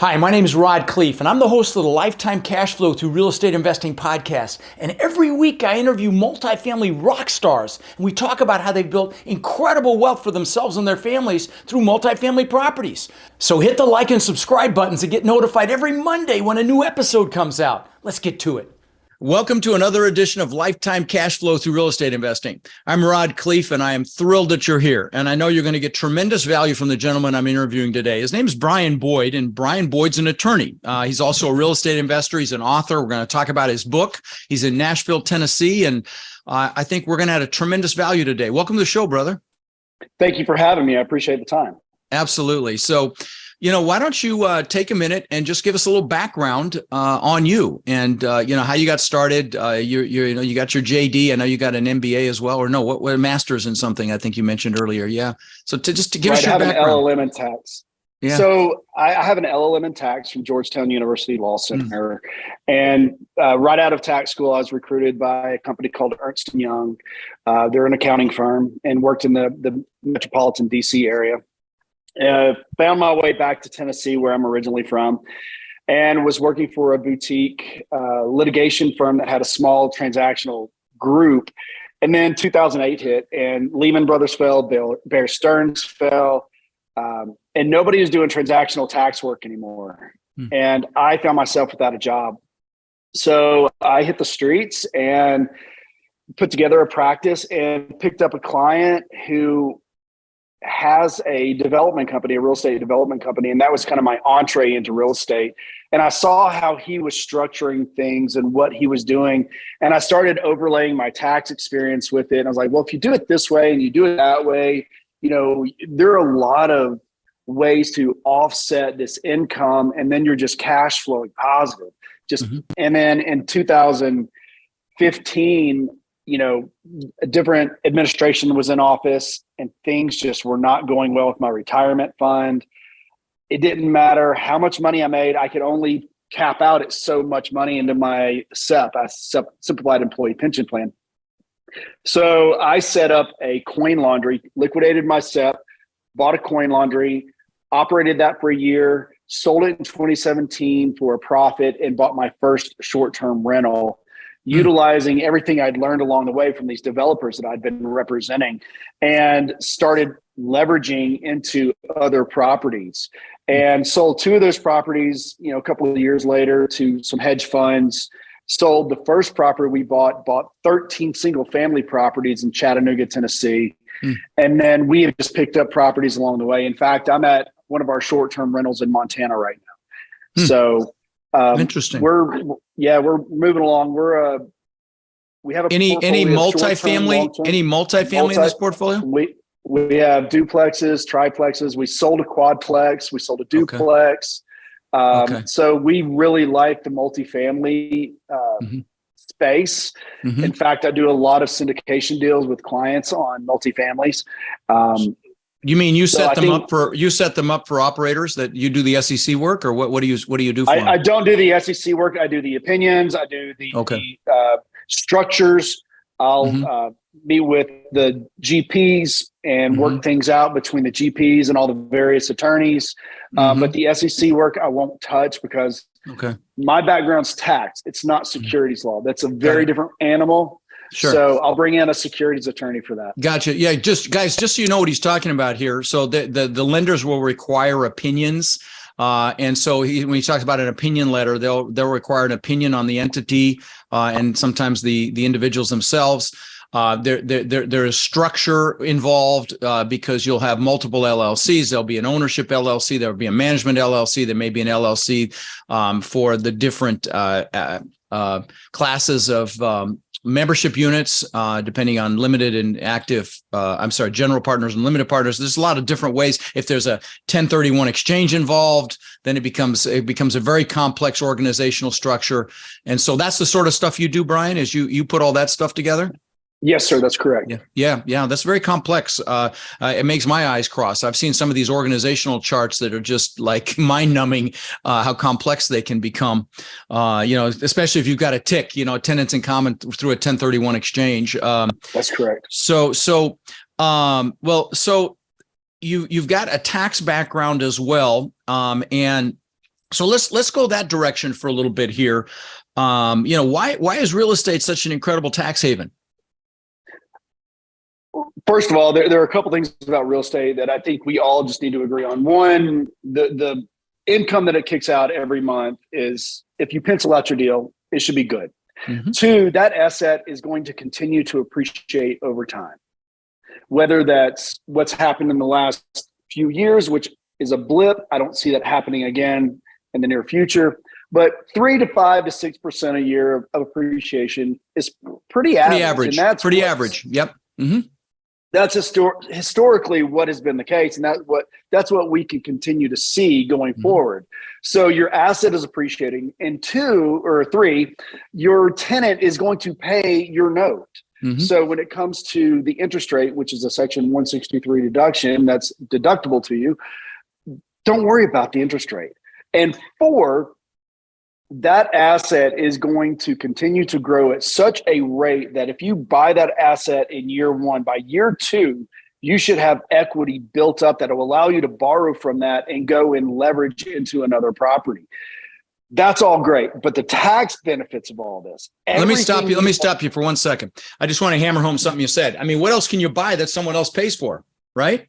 Hi, my name is Khleif, and I'm the host of the Lifetime Cash Flow Through Real Estate Investing podcast. And every week I interview multifamily rock stars, and we talk about how they've built incredible wealth for themselves and their families through multifamily properties. So hit the like and subscribe buttons to get notified every Monday when a new episode comes out. Let's get to it. Welcome to another edition of Lifetime Cash Flow Through Real Estate Investing. I'm Khleif, and I am thrilled that you're here. And I know you're going to get tremendous value from the gentleman I'm interviewing today. His name is Brian Boyd, and Brian Boyd's an attorney. He's also a real estate investor. He's an author. We're going to talk about his book. He's in Nashville, Tennessee, and I think we're going to add a tremendous value today. Welcome to the show, brother. Thank you for having me. I appreciate the time. Absolutely. So, why don't you take a minute and just give us a little background on you and, how you got started. You got your JD. I know you got an MBA as well, or no, what a master's in something I think you mentioned earlier. Yeah. So to give us your background. I have an LLM in tax. Yeah. So I have an LLM in tax from Georgetown University Law Center. And right out of tax school, I was recruited by a company called Ernst & Young. They're an accounting firm and worked in the metropolitan DC area. Found my way back to Tennessee, where I'm originally from, and was working for a boutique litigation firm that had a small transactional group. And then 2008 hit, and Lehman Brothers fell, Bear Stearns fell, and nobody was doing transactional tax work anymore. And I found myself without a job. So I hit the streets and put together a practice and picked up a client who has a development company, a real estate development company. And that was kind of my entree into real estate. And I saw how he was structuring things and what he was doing. And I started overlaying my tax experience with it. And I was like, well, if you do it this way and you do it that way, there are a lot of ways to offset this income. And then you're just cash flowing positive. And then in 2015, a different administration was in office and things just were not going well with my retirement fund. It didn't matter how much money I made. I could only cap out at so much money into my Simplified Employee Pension Plan. So I set up a coin laundry, liquidated my SEP, bought a coin laundry, operated that for a year, sold it in 2017 for a profit, and bought my first short-term rental, utilizing everything I'd learned along the way from these developers that I'd been representing, and started leveraging into other properties, and sold two of those properties, a couple of years later to some hedge funds. Sold the first property we bought 13 single family properties in Chattanooga, Tennessee. And then we have just picked up properties along the way. In fact, I'm at one of our short-term rentals in Montana right now. So interesting. We're moving along. We have any multifamily in this portfolio? We have duplexes, triplexes. We sold a quadplex. We sold a duplex. So we really like the multifamily space. In fact, I do a lot of syndication deals with clients on multifamilies. You mean you set them up for operators that you do the SEC work, or what do you do for them? I don't do the SEC work. I do the opinions. I do the structures. I'll meet with the GPs and work things out between the GPs and all the various attorneys. But the SEC work I won't touch because my background's tax. It's not securities law. That's a very different animal. Sure. So I'll bring in a securities attorney for that. Gotcha. Yeah, just so you know what he's talking about here. So the lenders will require opinions. And so when he talks about an opinion letter, they'll require an opinion on the entity and sometimes the individuals themselves. There is structure involved because you'll have multiple LLCs. There'll be an ownership LLC. There'll be a management LLC. There may be an LLC for the different classes of membership units, depending on limited and active, general partners and limited partners. There's a lot of different ways. If there's a 1031 exchange involved, then it becomes a very complex organizational structure. And so that's the sort of stuff you do, Brian, is you put all that stuff together? Yes, sir. That's correct. Yeah. That's very complex. It makes my eyes cross. I've seen some of these organizational charts that are just like mind-numbing, how complex they can become. Especially if you've got a TIC, tenants in common through a 1031 exchange. That's correct. So you've got a tax background as well, and So let's go that direction for a little bit here. Why is real estate such an incredible tax haven? First of all, there are a couple things about real estate that I think we all just need to agree on. One, the income that it kicks out every month is, if you pencil out your deal, it should be good. Mm-hmm. Two, that asset is going to continue to appreciate over time. Whether that's what's happened in the last few years, which is a blip, I don't see that happening again in the near future. But 3 to 5 to 6% a year of appreciation is pretty average. Pretty average. And that's pretty average. Yep. Mm-hmm. That's historically what has been the case, and that's what we can continue to see going forward. So your asset is appreciating, and 2 or 3, your tenant is going to pay your note. Mm-hmm. So when it comes to the interest rate, which is a Section 163 deduction that's deductible to you, don't worry about the interest rate. And 4, that asset is going to continue to grow at such a rate that if you buy that asset in year 1, by year 2, you should have equity built up that will allow you to borrow from that and go and leverage into another property. That's all great, but the tax benefits of all this. Let me stop you for 1 second. I just want to hammer home something you said. I mean, what else can you buy that someone else pays for, right?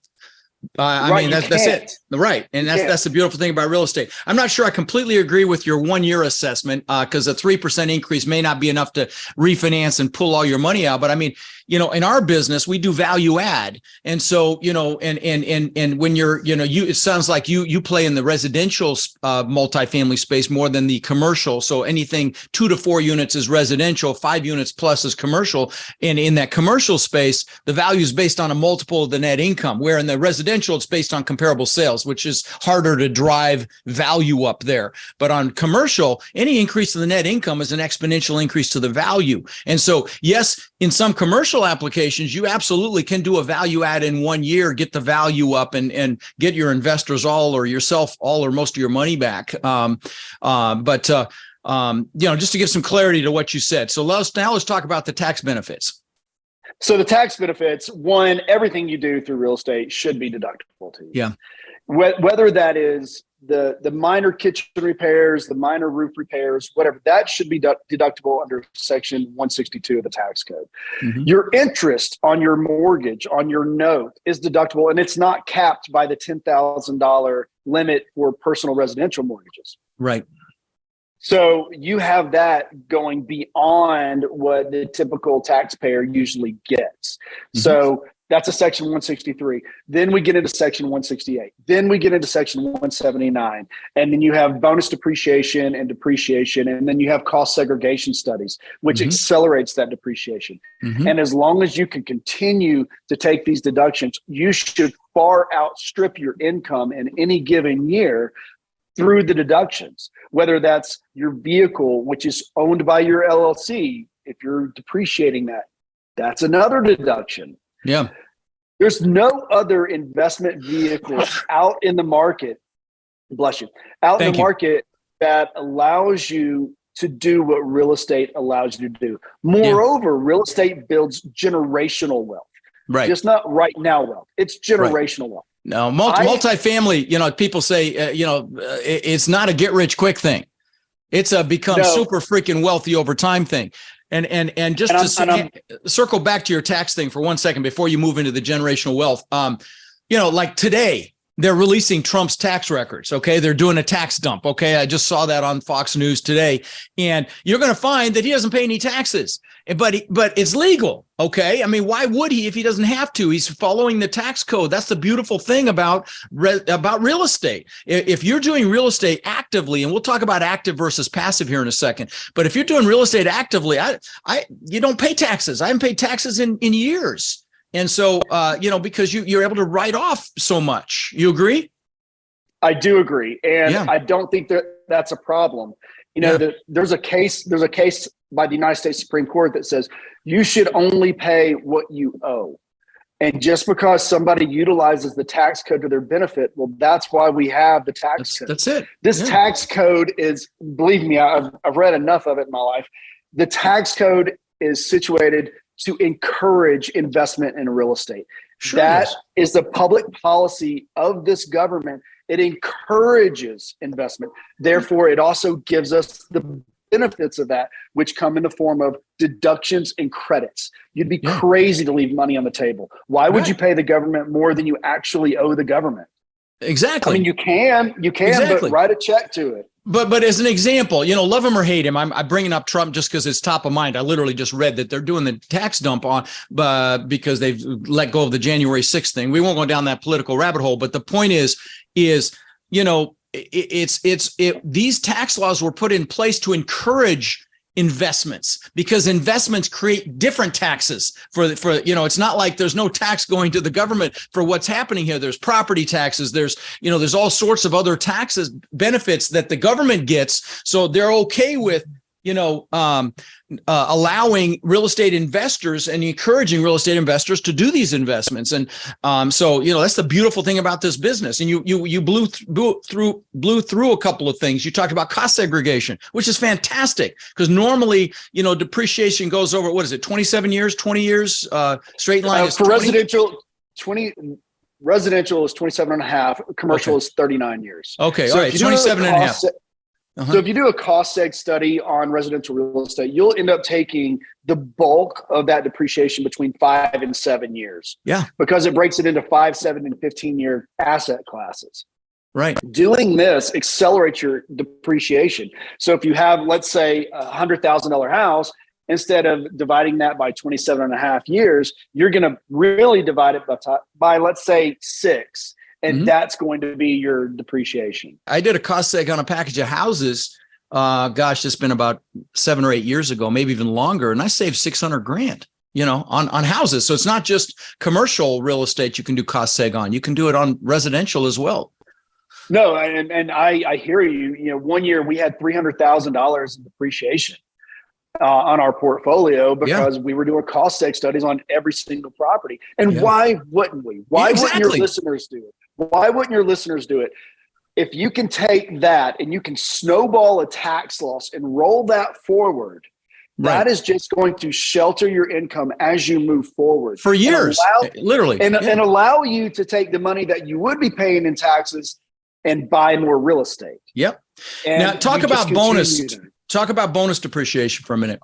That's it. Right. And that's the beautiful thing about real estate. I'm not sure I completely agree with your 1 year assessment because a 3% increase may not be enough to refinance and pull all your money out. But I mean, in our business, we do value add. And so, and when you're, it sounds like you play in the residential multifamily space more than the commercial. So anything 2 to 4 units is residential, 5 units plus is commercial. And in that commercial space, the value is based on a multiple of the net income, where in the residential, it's based on comparable sales, which is harder to drive value up there. But on commercial, any increase in the net income is an exponential increase to the value. And so, yes, in some commercial applications, you absolutely can do a value add in 1 year, get the value up and get your investors all or yourself all or most of your money back. But just to give some clarity to what you said. So let's talk about the tax benefits. So the tax benefits, 1, everything you do through real estate should be deductible to you. Yeah. Whether that is the minor kitchen repairs, the minor roof repairs, whatever, that should be deductible under Section 162 of the tax code. Mm-hmm. Your interest on your mortgage, on your note, is deductible, and it's not capped by the $10,000 limit for personal residential mortgages. Right. So you have that going beyond what the typical taxpayer usually gets. Mm-hmm. So that's a Section 163. Then we get into Section 168. Then we get into Section 179. And then you have bonus depreciation and depreciation. And then you have cost segregation studies, which accelerates that depreciation. Mm-hmm. And as long as you can continue to take these deductions, you should far outstrip your income in any given year through the deductions, whether that's your vehicle, which is owned by your LLC. If you're depreciating that, that's another deduction. Yeah. There's no other investment vehicle out in the market, bless you, market that allows you to do what real estate allows you to do. Moreover, real estate builds generational wealth. Right. Just not right now wealth. It's generational wealth. No, multifamily, people say, it's not a get rich quick thing. It's a become super freaking wealthy over time thing. And just to circle back to your tax thing for 1 second before you move into the generational wealth, like today, they're releasing Trump's tax records. Okay. They're doing a tax dump. Okay. I just saw that on Fox News today. And you're going to find that he doesn't pay any taxes, but it's legal. Okay. I mean, why would he if he doesn't have to? He's following the tax code. That's the beautiful thing about real estate. If you're doing real estate actively, and we'll talk about active versus passive here in a second, but if you're doing real estate actively, you don't pay taxes. I haven't paid taxes in years. And so, because you're able to write off so much. You agree? I do agree. And I don't think that's a problem. There's a case by the United States Supreme Court that says you should only pay what you owe. And just because somebody utilizes the tax code to their benefit, well, that's why we have the tax code. That's it. This tax code is, believe me, I've read enough of it in my life. The tax code is situated to encourage investment in real estate. Sure, that is the public policy of this government. It encourages investment. Therefore, it also gives us the benefits of that, which come in the form of deductions and credits. You'd be crazy to leave money on the table. Why would you pay the government more than you actually owe the government? Exactly. I mean, you can, Exactly. but write a check to it. But as an example, love him or hate him, I'm bringing up Trump just because it's top of mind. I literally just read that they're doing the tax dump on because they've let go of the January 6th thing. We won't go down that political rabbit hole. But the point is these tax laws were put in place to encourage investments, because investments create different taxes for it's not like there's no tax going to the government for what's happening here. There's property taxes. There's all sorts of other taxes, benefits that the government gets. So they're okay with, allowing real estate investors and encouraging real estate investors to do these investments. And so that's the beautiful thing about this business. And you blew through a couple of things. You talked about cost segregation, which is fantastic, because normally depreciation goes over, what is it, 27 years, 20 years, straight line is for 20? residential is 27 and a half, commercial is 39 years. Okay, so all right, 27 and a half. So if you do a cost seg study on residential real estate, you'll end up taking the bulk of that depreciation between 5 and 7 years. Yeah. Because it breaks it into 5, 7, and 15-year asset classes. Right. Doing this accelerates your depreciation. So if you have, let's say, $100,000 house, instead of dividing that by 27 and a half years, you're going to really divide it by let's say 6. And that's going to be your depreciation. I did a cost seg on a package of houses. It's been about 7 or 8 years ago, maybe even longer. And I saved $600,000, on houses. So it's not just commercial real estate you can do cost seg on. You can do it on residential as well. No, and I hear you. One year we had $300,000 in depreciation on our portfolio because we were doing cost seg studies on every single property. And why wouldn't we? Why wouldn't your listeners do it? Why wouldn't your listeners do it? If you can take that and you can snowball a tax loss and roll that forward, that is just going to shelter your income as you move forward for years, literally, and allow you to take the money that you would be paying in taxes and buy more real estate. Yep. And now talk about bonus depreciation for a minute.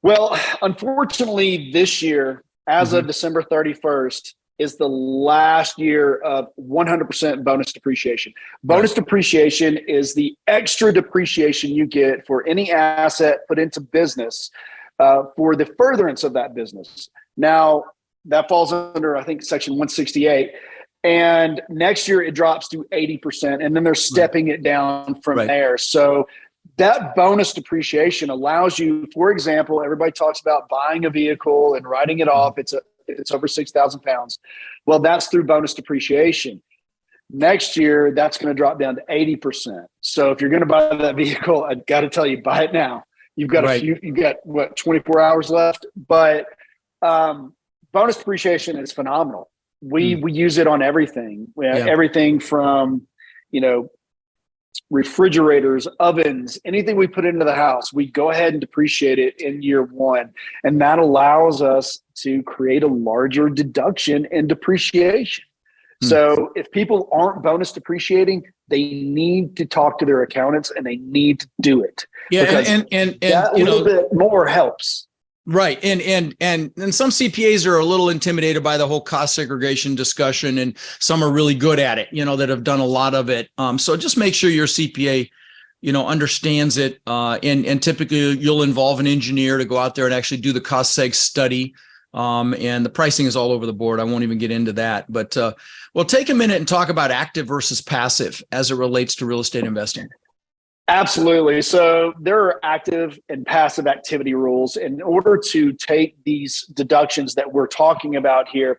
Well, unfortunately, this year, as of December 31st, is the last year of 100% bonus depreciation. Bonus depreciation is the extra depreciation you get for any asset put into business for the furtherance of that business. Now, that falls under, I think, Section 168. And next year, it drops to 80%. And then they're stepping it down from there. So that bonus depreciation allows you, for example, everybody talks about buying a vehicle and writing it off. It's over 6,000 pounds. Well, that's through bonus depreciation. Next year, that's going to drop down to 80%. So if you're going to buy that vehicle, I've got to tell you, buy it now. You've got 24 hours left. But bonus depreciation is phenomenal. We use it on everything. Everything from, refrigerators, ovens, anything we put into the house, we go ahead and depreciate it in year 1. And that allows us to create a larger deduction in depreciation. So if people aren't bonus depreciating, they need to talk to their accountants and they need to do it. Yeah. And that little bit more helps. Right. And some CPAs are a little intimidated by the whole cost segregation discussion, and some are really good at it, that have done a lot of it. So just make sure your CPA, understands it. And typically you'll involve an engineer to go out there and actually do the cost seg study. And the pricing is all over the board. I won't even get into that, but we'll take a minute and talk about active versus passive as it relates to real estate investing. Absolutely. So there are active and passive activity rules. In order to take these deductions that we're talking about here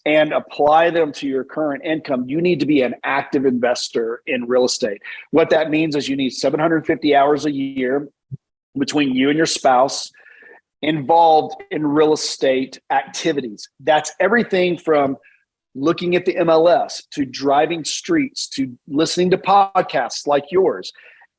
and apply them to your current income, you need to be an active investor in real estate. What that means is you need 750 hours a year between you and your spouse involved in real estate activities. That's everything from looking at the MLS to driving streets to listening to podcasts like yours.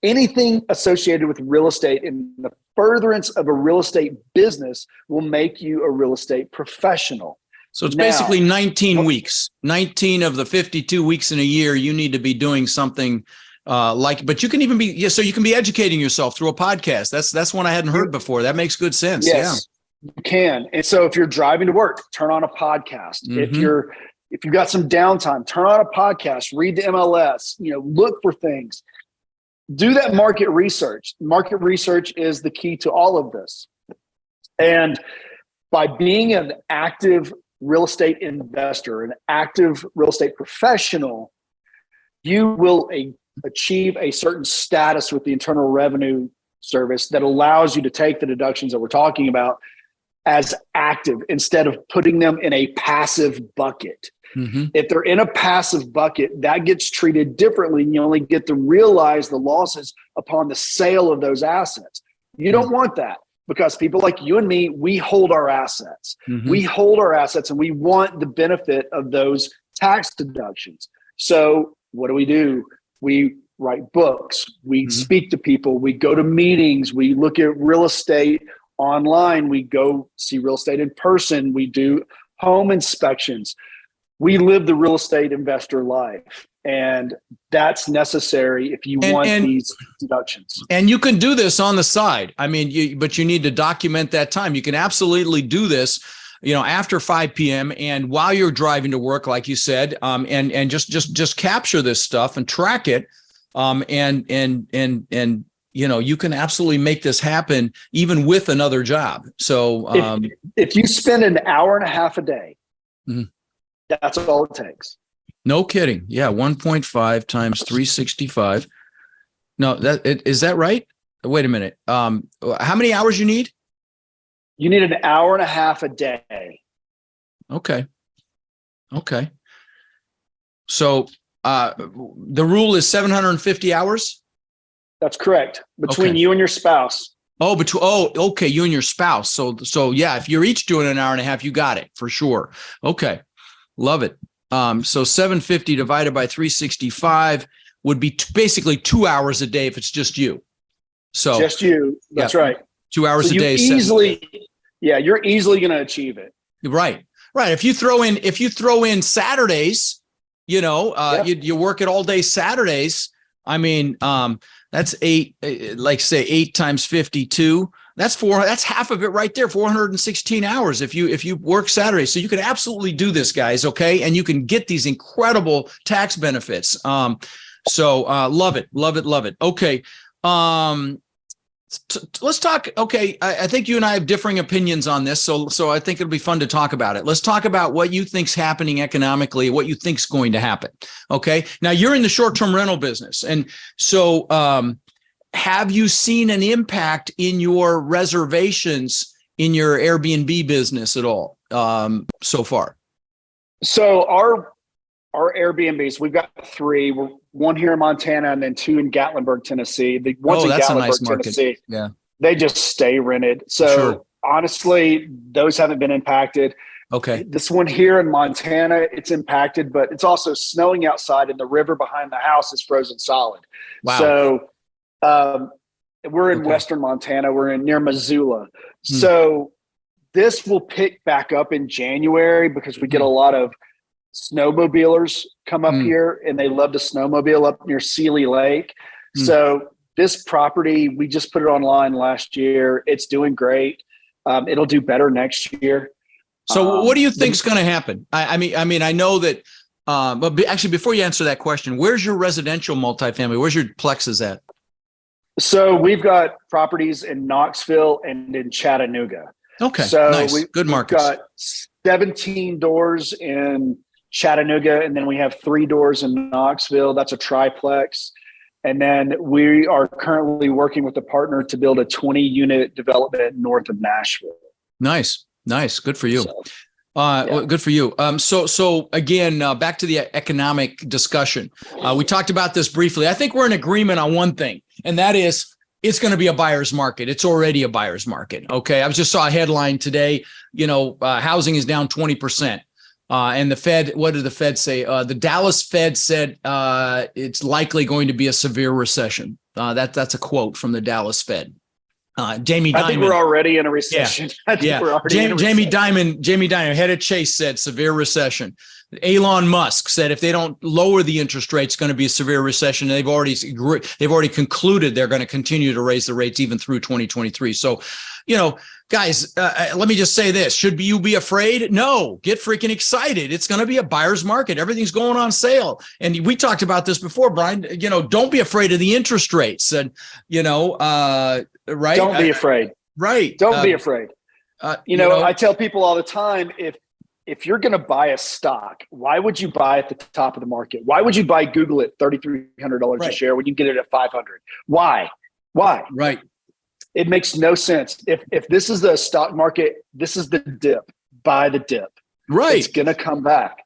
Anything associated with real estate in the furtherance of a real estate business will make you a real estate professional. So it's basically 19 weeks. 19 of the 52 weeks in a year, you need to be doing something but you can even be, so you can be educating yourself through a podcast. That's one I hadn't heard before. That makes good sense. Yes, you can. And so if you're driving to work, turn on a podcast. Mm-hmm. If you've got some downtime, turn on a podcast, read the MLS, look for things. Do that market research. Market research is the key to all of this. And by being an active real estate investor, an active real estate professional, you will achieve a certain status with the Internal Revenue Service that allows you to take the deductions that we're talking about as active instead of putting them in a passive bucket. Mm-hmm. If they're in a passive bucket, that gets treated differently, and you only get to realize the losses upon the sale of those assets. You don't want that, because people like you and me, we hold our assets. Mm-hmm. We hold our assets, and we want the benefit of those tax deductions. So what do? We write books. We speak to people. We go to meetings. We look at real estate online. We go see real estate in person. We do home inspections. We live the real estate investor life, and that's necessary if you want these deductions. And you can do this on the side. I mean, but you need to document that time. You can absolutely do this, after 5 p.m. and while you're driving to work, like you said, and just capture this stuff and track it. You can absolutely make this happen even with another job. So if you spend an hour and a half a day, that's all it takes. No kidding. Yeah. 1.5 times 365. No, is that right? Wait a minute. How many hours you need? You need an hour and a half a day. Okay. So the rule is 750 hours? That's correct. Between you and your spouse. Okay. You and your spouse. So yeah, if you're each doing an hour and a half, you got it for sure. Okay. Love it. So 750 divided by 365 would be basically 2 hours a day if it's just you. So just you. That's right. 2 hours a day. You're easily going to achieve it. Right. If you throw in Saturdays, you work it all day Saturdays. I mean, that's 8 times 52. That's half of it right there. 416 hours if you work Saturdays. So you can absolutely do this, guys. Okay. And you can get these incredible tax benefits. Love it. Okay. Let's talk. Okay. I think you and I have differing opinions on this. So I think it'll be fun to talk about it. Let's talk about what you think's happening economically, what you think's going to happen. Okay. Now you're in the short-term rental business. And so, have you seen an impact in your reservations in your Airbnb business at all so far? So our Airbnbs, we've got 3. One here in Montana and then 2 in Gatlinburg, Tennessee. The ones in Gatlinburg, Tennessee, they just stay rented. So honestly, those haven't been impacted. Okay. This one here in Montana, it's impacted, but it's also snowing outside and the river behind the house is frozen solid. Wow. So we're in Western Montana. We're near Missoula. So this will pick back up in January because we get a lot of snowmobilers come up here and they love to snowmobile up near Sealy Lake. So this property, we just put it online last year. It's doing great. It'll do better next year. So what do you think is going to happen? I mean, I know that, but actually before you answer that question, where's your residential multifamily? Where's your plexes at? So we've got properties in Knoxville and in Chattanooga. Okay. So nice. Good markets. We've got 17 doors in Chattanooga, and then we have 3 doors in Knoxville. That's a triplex. And then we are currently working with a partner to build a 20-unit development north of Nashville. Nice. Good for you. Good for you. So again, back to the economic discussion. We talked about this briefly. I think we're in agreement on one thing, and that is it's going to be a buyer's market. It's already a buyer's market. Okay. I just saw a headline today, housing is down 20%. And the Fed, what did the Fed say? The Dallas Fed said it's likely going to be a severe recession. That's a quote from the Dallas Fed. Jamie Dimon. I think we're already in a recession. Yeah. I think we're already in a recession. Jamie Dimon, head of Chase, said severe recession. Elon Musk said if they don't lower the interest rates, it's going to be a severe recession. They've already concluded they're going to continue to raise the rates even through 2023. So, guys, let me just say this. Should you be afraid? No, get freaking excited. It's going to be a buyer's market. Everything's going on sale. And we talked about this before, Brian. Don't be afraid of the interest rates. And, right? Don't be afraid. Right. Don't be afraid. I tell people all the time, if you're going to buy a stock, why would you buy at the top of the market? Why would you buy Google at $3,300 a share when you get it at $500? Why? Right. It makes no sense. If this is the stock market, this is the dip. Buy the dip. Right. It's going to come back.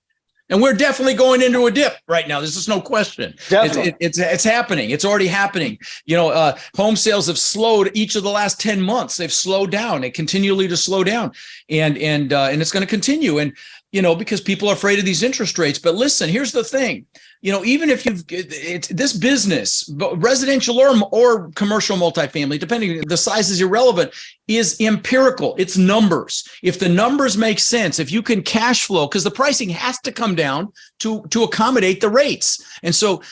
And we're definitely going into a dip right now. This is no question. Definitely. It's happening. It's already happening. Home sales have slowed each of the last 10 months. They've slowed down. They continually to slow down. And it's going to continue. And, because people are afraid of these interest rates. But listen, here's the thing. Even if it's this business, residential or commercial multifamily, depending, the size is irrelevant, is empirical. It's numbers. If the numbers make sense, if you can cash flow, because the pricing has to come down to accommodate the rates. And so,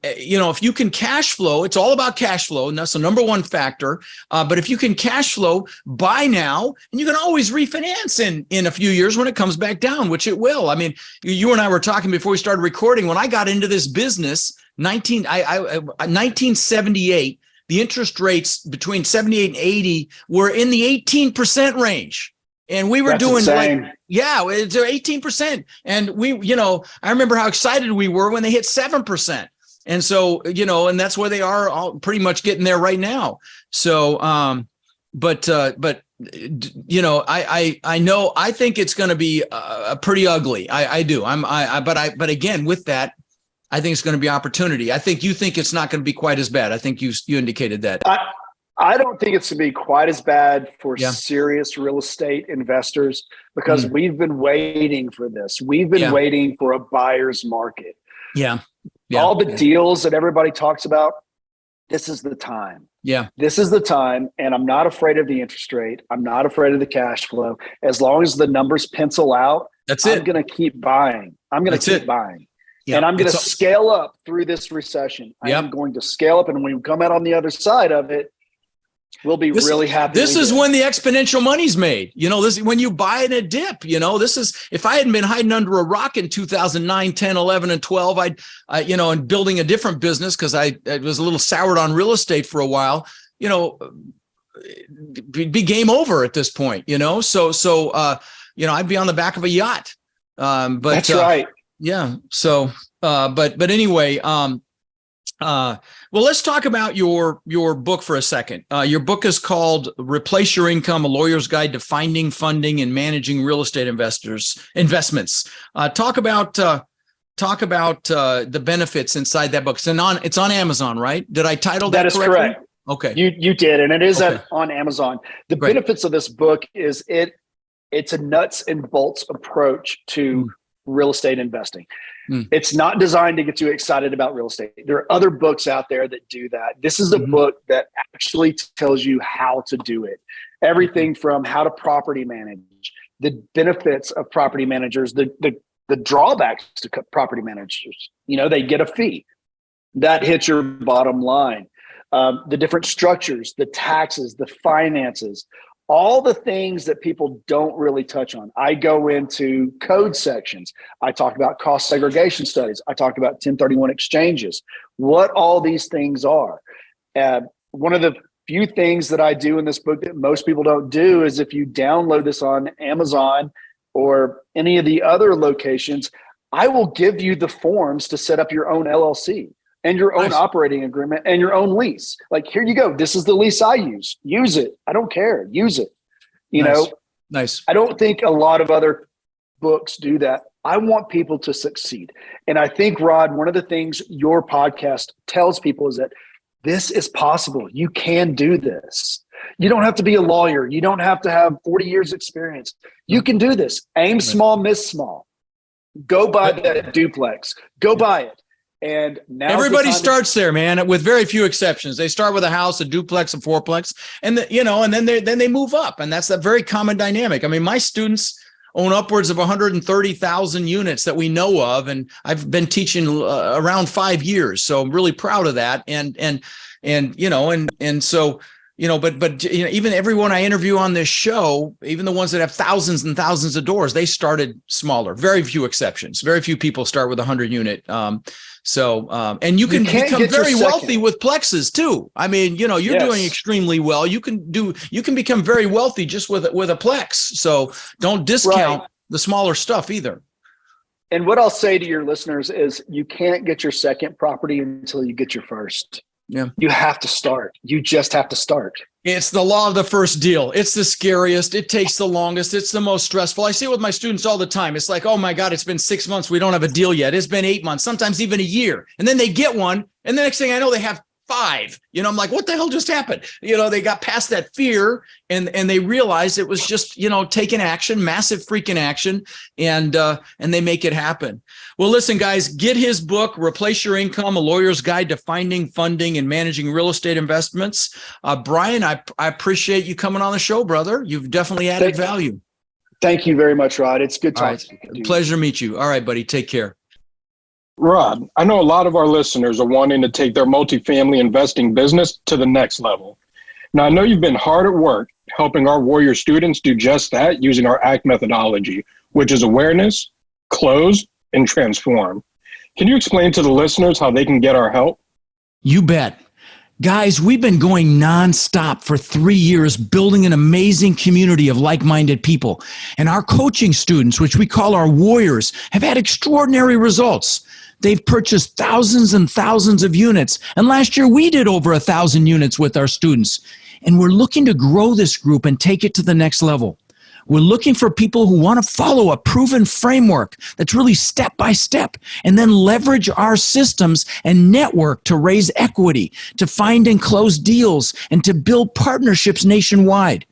if you can cash flow, it's all about cash flow. And that's the number one factor. But if you can cash flow, buy now, and you can always refinance in a few years when it comes back down, which it will. I mean, you and I were talking before we started recording. When I got into this business, 1978, the interest rates between 78 and 80 were in the 18% range. And we were doing insane. It's 18%. And I remember how excited we were when they hit 7%. And so, and that's where they are all pretty much getting there right now. So, I know, I think it's going to be pretty ugly. I do. But again, with that, I think it's going to be opportunity. I think you think it's not going to be quite as bad. I think you indicated that. I don't think it's going to be quite as bad for serious real estate investors because we've been waiting for this. We've been waiting for a buyer's market. Yeah. All the deals that everybody talks about, this is the time. Yeah. This is the time. And I'm not afraid of the interest rate. I'm not afraid of the cash flow. As long as the numbers pencil out, I'm going to keep buying. I'm going to keep buying. Yep. And I'm going to scale up through this recession. I'm going to scale up. And when we come out on the other side of it, we'll be really happy. This is when the exponential money's made. This when you buy in a dip. This is, if I hadn't been hiding under a rock in 2009, 10, 11, and 12, and building a different business because I was a little soured on real estate for a while. It'd be game over at this point. So I'd be on the back of a yacht. But that's right. Yeah. So, but anyway, well, let's talk about your book for a second. Your book is called Replace Your Income, A Lawyer's Guide to Finding, Funding, and Managing Real Estate Investments. Talk about the benefits inside that book. It's on Amazon, right? Did I title that correctly? That is correct. Okay. You did. And it is on Amazon. The benefits of this book is it's a nuts and bolts approach to real estate investing. It's not designed to get you excited about real estate. There are other books out there that do that. This is a book that actually tells you how to do it. Everything from how to property manage, the benefits of property managers, the drawbacks to property managers. They get a fee that hits your bottom line. The different structures, the taxes, the finances, all the things that people don't really touch on. I go into code sections. I talk about cost segregation studies. I talk about 1031 exchanges, what all these things are. One of the few things that I do in this book that most people don't do is if you download this on Amazon or any of the other locations, I will give you the forms to set up your own LLC and your own operating agreement and your own lease. Like, here you go. This is the lease I use. Use it. I don't care. Use it. Nice. I don't think a lot of other books do that. I want people to succeed. And I think, Rod, one of the things your podcast tells people is that this is possible. You can do this. You don't have to be a lawyer. You don't have to have 40 years experience. You can do this. Aim small, miss small. Go buy that duplex. Go buy it. And now everybody starts there, man, with very few exceptions. They start with a house, a duplex, a fourplex, and then they move up. And that's a very common dynamic. I mean, my students own upwards of 130,000 units that we know of, and I've been teaching around 5 years, so I'm really proud of that. But even everyone I interview on this show, even the ones that have thousands and thousands of doors, they started smaller. Very few exceptions. Very few people start with a 100-unit. And you can become very wealthy with plexes too. I mean, you're doing extremely well. You can become very wealthy just with a plex. So don't discount the smaller stuff either. And what I'll say to your listeners is you can't get your second property until you get your first. Yeah. You have to start. You just have to start. It's the law of the first deal. It's the scariest. It takes the longest. It's the most stressful. I see it with my students all the time. It's like, oh my God, it's been 6 months. We don't have a deal yet. It's been 8 months, sometimes even a year. And then they get one. And the next thing I know, they have 5. I'm like, what the hell just happened? They got past that fear and they realized it was just, taking action, massive freaking action. And they make it happen. Well, listen, guys, get his book, Replace Your Income, A Lawyer's Guide to Finding, Funding, and Managing Real Estate Investments. Brian, I appreciate you coming on the show, brother. You've definitely added value. Thank you very much, Rod. It's good talking. Right. Pleasure to meet you. All right, buddy. Take care. Rod, I know a lot of our listeners are wanting to take their multifamily investing business to the next level. Now, I know you've been hard at work helping our Warrior students do just that using our ACT methodology, which is awareness, close, and transform. Can you explain to the listeners how they can get our help? You bet. Guys, we've been going nonstop for 3 years, building an amazing community of like-minded people. And our coaching students, which we call our Warriors, have had extraordinary results. They've purchased thousands and thousands of units. And last year, we did over 1,000 units with our students. And we're looking to grow this group and take it to the next level. We're looking for people who want to follow a proven framework that's really step by step and then leverage our systems and network to raise equity, to find and close deals, and to build partnerships nationwide.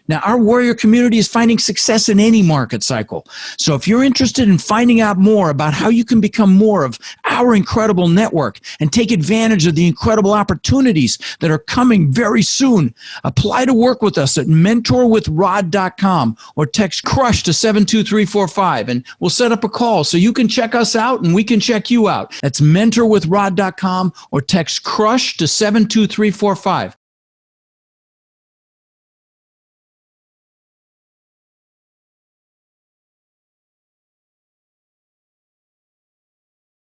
Now, our Warrior community is finding success in any market cycle. So if you're interested in finding out more about how you can become more of our incredible network and take advantage of the incredible opportunities that are coming very soon, apply to work with us at mentorwithrod.com or text CRUSH to 72345 and we'll set up a call so you can check us out and we can check you out. That's mentorwithrod.com or text CRUSH to 72345.